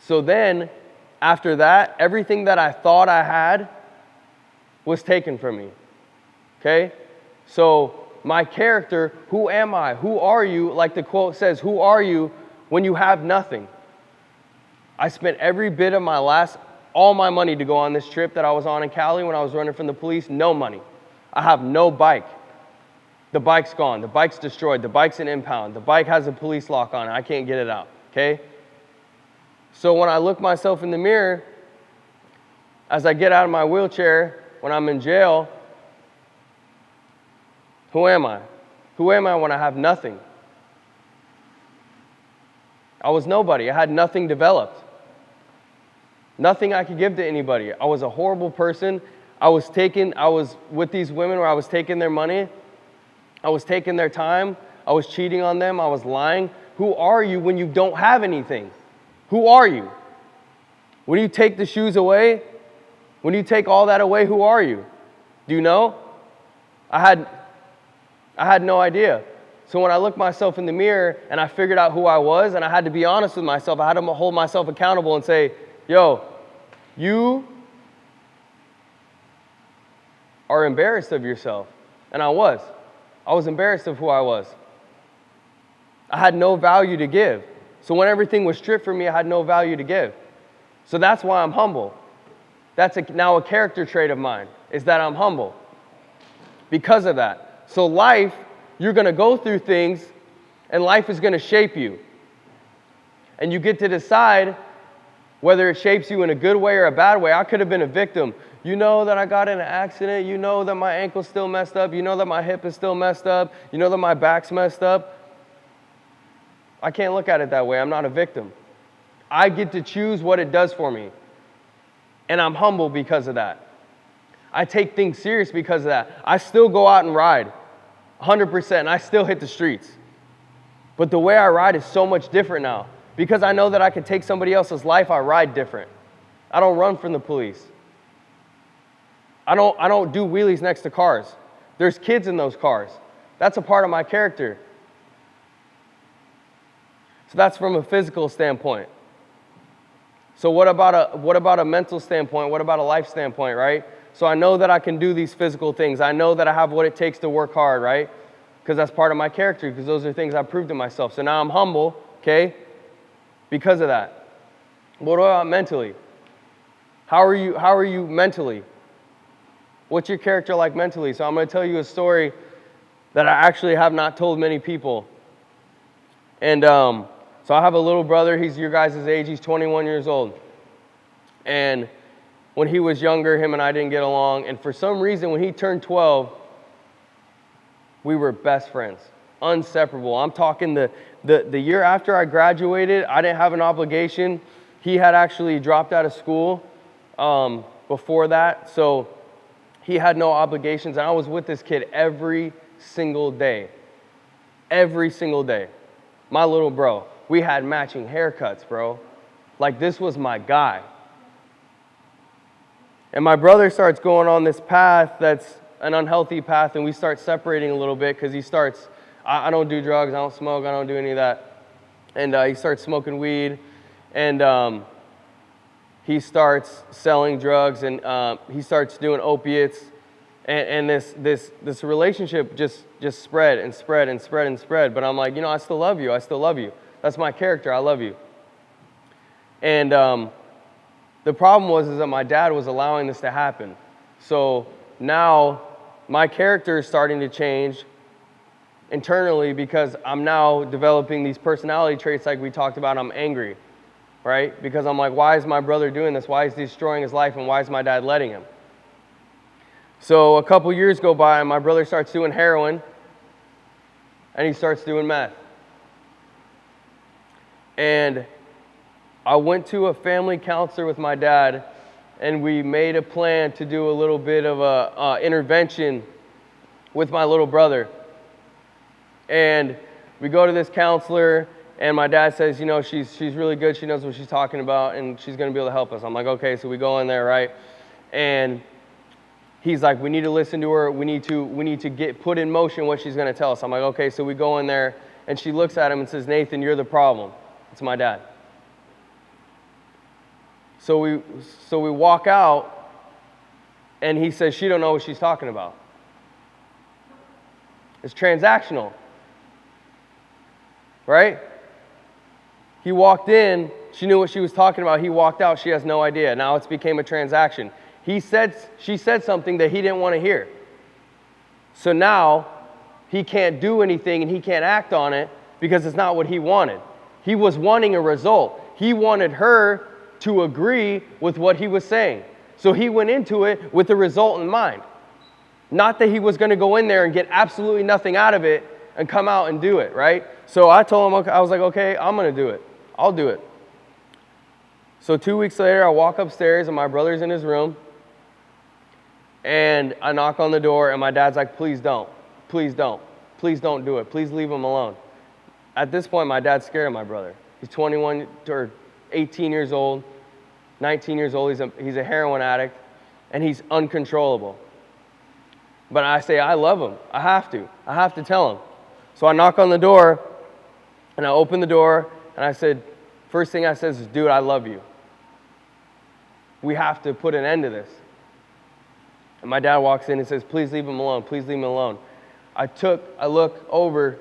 So then, after that, everything that I thought I had was taken from me. Okay? So my character, who am I? Who are you? Like the quote says, who are you when you have nothing? I spent every bit of all my money to go on this trip that I was on in Cali when I was running from the police. No money. I have no bike. The bike's gone. The bike's destroyed. The bike's an impound. The bike has a police lock on it. I can't get it out. Okay? So when I look myself in the mirror, as I get out of my wheelchair, when I'm in jail, who am I? Who am I when I have nothing? I was nobody. I had nothing developed. Nothing I could give to anybody. I was a horrible person. I was with these women where I was taking their money. I was taking their time. I was cheating on them. I was lying. Who are you when you don't have anything? Who are you? When you take the shoes away, when you take all that away, who are you? Do you know? I had no idea. So when I looked myself in the mirror and I figured out who I was, and I had to be honest with myself, I had to hold myself accountable and say, yo, you are embarrassed of yourself. And I was. I was embarrassed of who I was. I had no value to give. So when everything was stripped from me, I had no value to give. So that's why I'm humble. That's now a character trait of mine, is that I'm humble. Because of that. So life, you're going to go through things, and life is going to shape you. And you get to decide whether it shapes you in a good way or a bad way. I could have been a victim. You know that I got in an accident. You know that my ankle's still messed up. You know that my hip is still messed up. You know that my back's messed up. I can't look at it that way. I'm not a victim. I get to choose what it does for me. And I'm humble because of that. I take things serious because of that. I still go out and ride 100%, and I still hit the streets. But the way I ride is so much different now. Because I know that I can take somebody else's life, I ride different. I don't run from the police. I don't do wheelies next to cars. There's kids in those cars. That's a part of my character. So that's from a physical standpoint. So what about a mental standpoint? What about a life standpoint, right? So I know that I can do these physical things. I know that I have what it takes to work hard, right? Because that's part of my character, because those are things I've proved to myself. So now I'm humble, okay? Because of that. What about mentally? How are you mentally? What's your character like mentally? So I'm going to tell you a story that I actually have not told many people. And so I have a little brother. He's your guys' age. He's 21 years old. And when he was younger, him and I didn't get along. And for some reason, when he turned 12, we were best friends, inseparable. I'm talking the year after I graduated, I didn't have an obligation. He had actually dropped out of school before that. So he had no obligations. And I was with this kid every single day. Every single day. My little bro. We had matching haircuts, bro. Like, this was my guy. And my brother starts going on this path that's an unhealthy path, and we start separating a little bit because he starts, I don't do drugs, I don't smoke, I don't do any of that. And he starts smoking weed, and he starts selling drugs, and he starts doing opiates. And this relationship just spread and spread and spread and spread. But I'm like, I still love you. I still love you. That's my character. I love you. And the problem was that my dad was allowing this to happen. So now my character is starting to change internally because I'm now developing these personality traits like we talked about. I'm angry, right? Because I'm like, why is my brother doing this? Why is he destroying his life? And why is my dad letting him? So a couple years go by and my brother starts doing heroin and he starts doing meth. And I went to a family counselor with my dad, and we made a plan to do a little bit of a intervention with my little brother. And we go to this counselor, and my dad says, she's really good. She knows what she's talking about, and she's going to be able to help us. I'm like, okay, so we go in there, right? And he's like, we need to listen to her. We need to put in motion what she's going to tell us. I'm like, okay, so we go in there, and she looks at him and says, Nathan, you're the problem. It's my dad. So we walk out, and he says, she don't know what she's talking about. It's transactional, right? He walked in, she knew what she was talking about. He walked out, she has no idea. Now it's became a transaction. She said something that he didn't want to hear. So now he can't do anything and he can't act on it because it's not what he wanted. He was wanting a result. He wanted her to agree with what he was saying. So he went into it with the result in mind. Not that he was going to go in there and get absolutely nothing out of it and come out and do it, right? So I told him, I was like, okay, I'm going to do it. I'll do it. So 2 weeks later, I walk upstairs and my brother's in his room. And I knock on the door and my dad's like, please don't. Please don't. Please don't do it. Please leave him alone. At this point, my dad's scared of my brother. He's 21 or 18 years old, 19 years old. He's a heroin addict and he's uncontrollable. But I say, I love him. I have to tell him. So I knock on the door, and I open the door, and I said, first thing I said is, dude, I love you. We have to put an end to this. And my dad walks in and says, please leave him alone. Please leave him alone. I look over,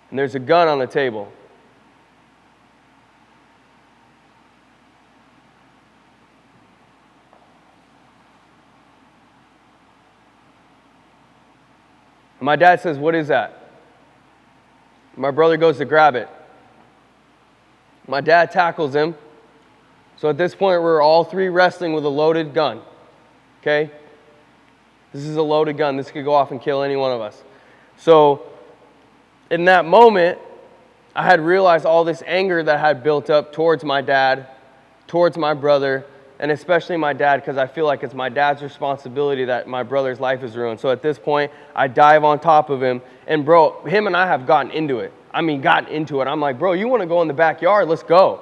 and there's a gun on the table. And my dad says, what is that? My brother goes to grab it. My dad tackles him. So at this point, we're all three wrestling with a loaded gun. Okay? This is a loaded gun. This could go off and kill any one of us. So in that moment, I had realized all this anger that had built up towards my dad, towards my brother, and especially my dad, because I feel like it's my dad's responsibility that my brother's life is ruined. So at this point, I dive on top of him, and bro, him and I have gotten into it. Gotten into it. I'm like, bro, you want to go in the backyard? Let's go.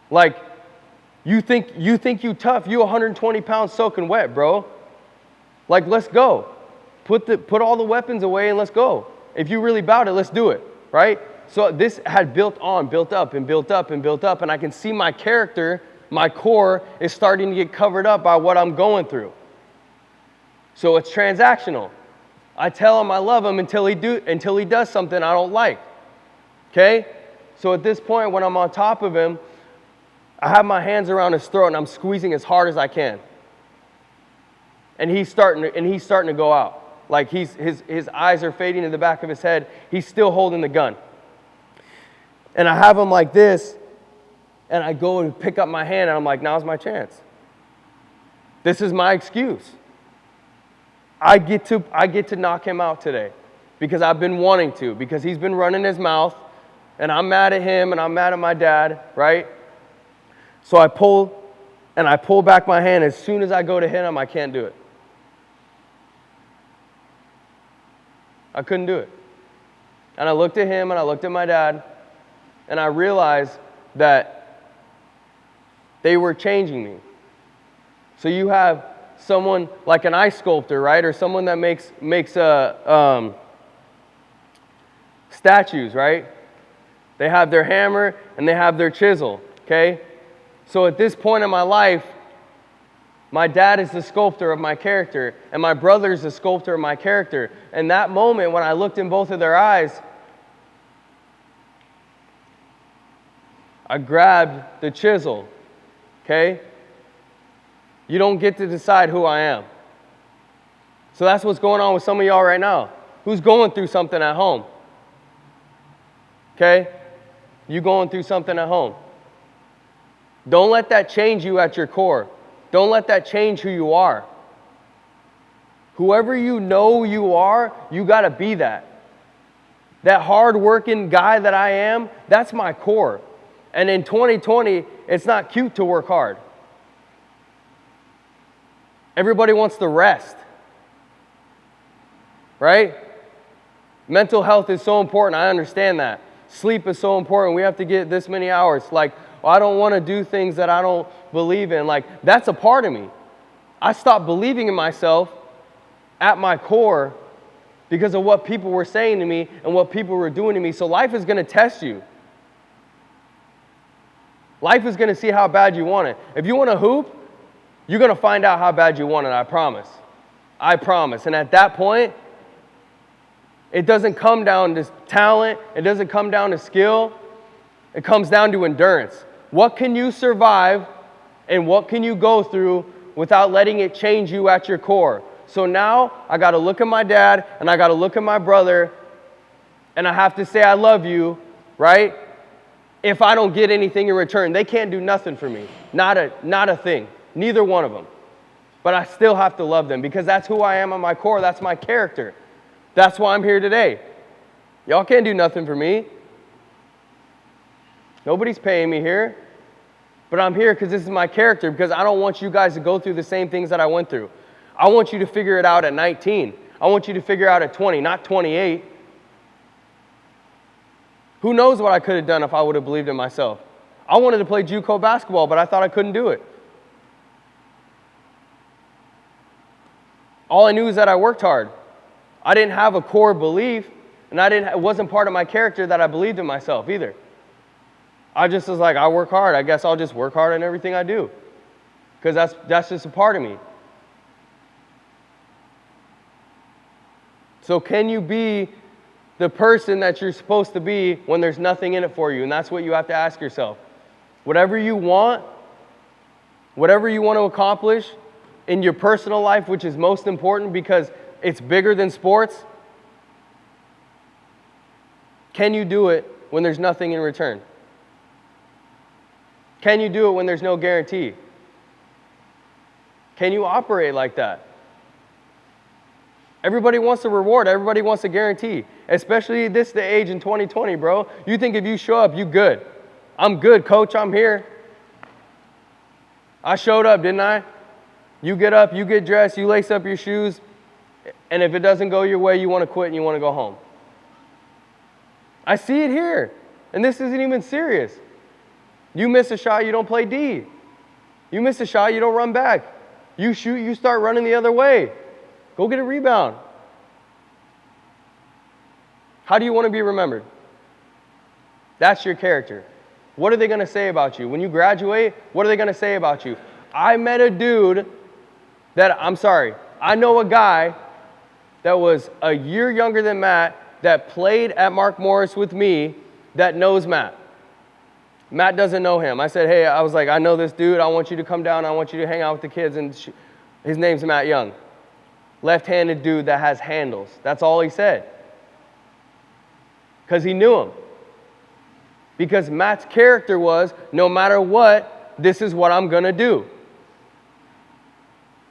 Like, you think you tough? You 120 pounds soaking wet, bro. Like, let's go. Put all the weapons away and let's go. If you really about it, let's do it, right? So this had built up, and I can see my character. My core is starting to get covered up by what I'm going through. So it's transactional. I tell him I love him until he does something I don't like. Okay? So at this point, when I'm on top of him, I have my hands around his throat and I'm squeezing as hard as I can. And he's starting to go out. Like his eyes are fading to the back of his head. He's still holding the gun. And I have him like this. And I go and pick up my hand, and I'm like, now's my chance. This is my excuse. I get to knock him out today because I've been wanting to, because he's been running his mouth, and I'm mad at him, and I'm mad at my dad, right? So I pull back my hand. As soon as I go to hit him, I can't do it. I couldn't do it. And I looked at him, and I looked at my dad, and I realized that they were changing me. So you have someone like an ice sculptor, right? Or someone that makes statues, right? They have their hammer and they have their chisel, okay? So at this point in my life, my dad is the sculptor of my character, and my brother is the sculptor of my character. And that moment, when I looked in both of their eyes, I grabbed the chisel. Okay? You don't get to decide who I am. So that's what's going on with some of y'all right now. Who's going through something at home? Okay? You going through something at home. Don't let that change you at your core. Don't let that change who you are. Whoever you know you are, you got to be that. That hard-working guy that I am, that's my core. And in 2020, it's not cute to work hard. Everybody wants to rest. Right? Mental health is so important. I understand that. Sleep is so important. We have to get this many hours. Like, I don't want to do things that I don't believe in. Like, that's a part of me. I stopped believing in myself at my core because of what people were saying to me and what people were doing to me. So life is going to test you. Life is going to see how bad you want it. If you want to hoop, you're going to find out how bad you want it, I promise. I promise. And at that point, it doesn't come down to talent. It doesn't come down to skill. It comes down to endurance. What can you survive and what can you go through without letting it change you at your core? So now I got to look at my dad and I got to look at my brother and I have to say I love you, right? If I don't get anything in return, they can't do nothing for me. Not a thing. Neither one of them. But I still have to love them because that's who I am at my core. That's my character. That's why I'm here today. Y'all can't do nothing for me. Nobody's paying me here. But I'm here because this is my character, because I don't want you guys to go through the same things that I went through. I want you to figure it out at 19. I want you to figure it out at 20, not 28. Who knows what I could have done if I would have believed in myself? I wanted to play JUCO basketball, but I thought I couldn't do it. All I knew is that I worked hard. I didn't have a core belief, and it wasn't part of my character that I believed in myself either. I just was like, I work hard. I guess I'll just work hard in everything I do. Because that's just a part of me. So can you be the person that you're supposed to be when there's nothing in it for you? And that's what you have to ask yourself. Whatever you want to accomplish in your personal life, which is most important because it's bigger than sports, can you do it when there's nothing in return? Can you do it when there's no guarantee? Can you operate like that? Everybody wants a reward. Everybody wants a guarantee. Especially this the age in 2020, bro. You think if you show up, you good. I'm good, coach. I'm here. I showed up, didn't I? You get up, you get dressed, you lace up your shoes, and if it doesn't go your way, you want to quit and you want to go home. I see it here. And this isn't even serious. You miss a shot, you don't play D. You miss a shot, you don't run back. You shoot, you start running the other way. Go get a rebound. How do you want to be remembered? That's your character. What are they going to say about you? When you graduate, what are they going to say about you? I met a dude I know a guy that was a year younger than Matt that played at Mark Morris with me that knows Matt. Matt doesn't know him. I said, hey, I know this dude. I want you to come down. I want you to hang out with the kids. And his name's Matt Young. Left-handed dude that has handles. That's all he said. Because he knew him. Because Matt's character was, no matter what, this is what I'm going to do.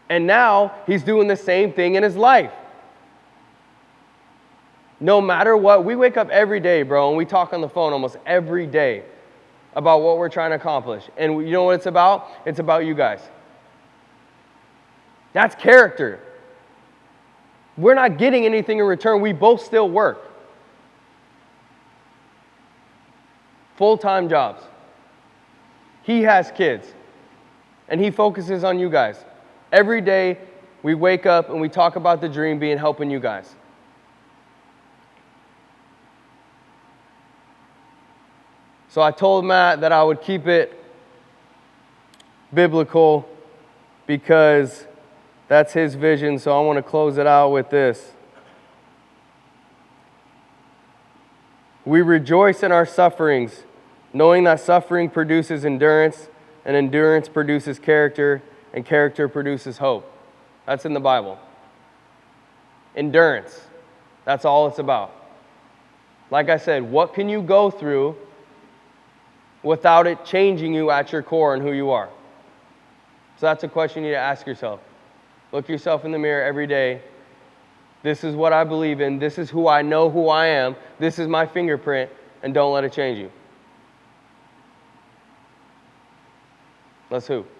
And now he's doing the same thing in his life. No matter what, we wake up every day, bro, and we talk on the phone almost every day about what we're trying to accomplish. And you know what it's about? It's about you guys. That's character. We're not getting anything in return. We both still work. Full-time jobs. He has kids. And he focuses on you guys. Every day we wake up and we talk about the dream being helping you guys. So I told Matt that I would keep it biblical because that's his vision. So I want to close it out with this. We rejoice in our sufferings, knowing that suffering produces endurance, and endurance produces character, and character produces hope. That's in the Bible. Endurance. That's all it's about. Like I said, what can you go through without it changing you at your core and who you are? So that's a question you need to ask yourself. Look yourself in the mirror every day. This is what I believe in. This is who I know who I am. This is my fingerprint, and don't let it change you. Let's hoop.